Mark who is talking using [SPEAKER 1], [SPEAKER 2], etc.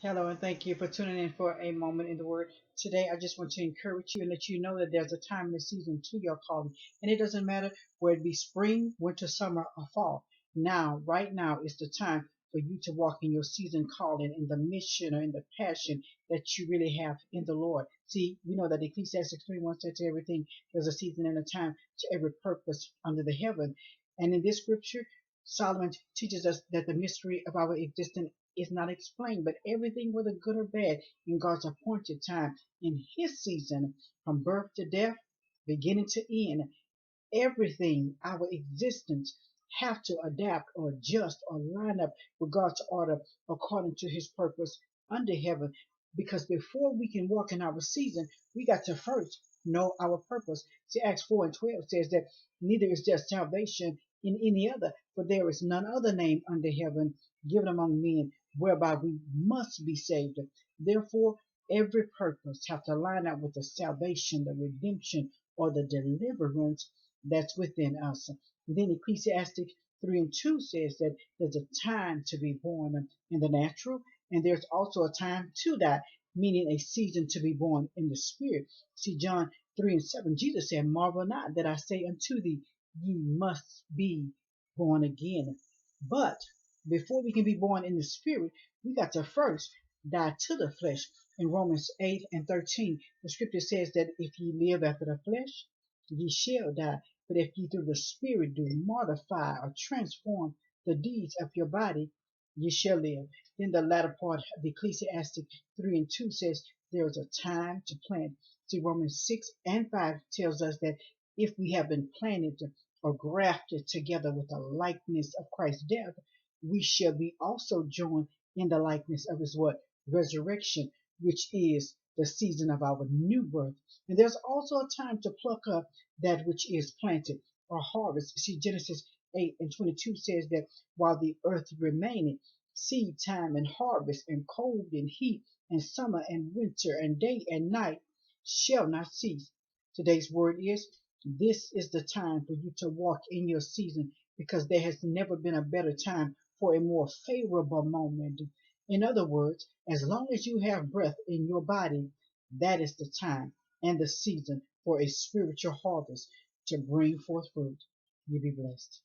[SPEAKER 1] Hello, and thank you for tuning in for a moment in the Word. Today, I just want to encourage you and let you know that there's a time in the season to your calling. And it doesn't matter whether it be spring, winter, summer, or fall. Now, right now, is the time for you to walk in your season calling, in the mission or in the passion that you really have in the Lord. See, we know that Ecclesiastes 3:1 says to everything, there's a season and a time to every purpose under the heaven. And in this scripture, Solomon teaches us that the mystery of our existence is not explained, but everything, whether good or bad, in God's appointed time, in His season, from birth to death, beginning to end, everything, our existence, have to adapt or adjust or line up with God's order according to His purpose under heaven. Because before we can walk in our season, we got to first know our purpose. See, Acts 4:12 says that neither is there salvation in any other, for there is none other name under heaven given among men whereby we must be saved. Therefore, every purpose have to line up with the salvation, the redemption, or the deliverance that's within us. Then Ecclesiastes 3:2 says that there's a time to be born in the natural, and there's also a time to die, meaning a season to be born in the spirit. See, John 3:7, Jesus said, "Marvel not that I say unto thee, ye must be born again." But before we can be born in the spirit, we got to first die to the flesh. In Romans 8:13, the scripture says that if ye live after the flesh, ye shall die. But if ye through the Spirit do mortify or transform the deeds of your body, ye shall live. Then the latter part of Ecclesiastes 3:2 says there is a time to plant. See, Romans 6:5 tells us that if we have been planted or grafted together with the likeness of Christ's death, we shall be also joined in the likeness of his what? Resurrection, which is the season of our new birth. And there's also a time to pluck up that which is planted or harvest. See, Genesis 8:22 says that while the earth remaineth, seed time and harvest, and cold and heat, and summer and winter, and day and night shall not cease. Today's word is this is the time for you to walk in your season, because there has never been a better time for a more favorable moment. In other words, as long as you have breath in your body, that is the time and the season for a spiritual harvest to bring forth fruit. You be blessed.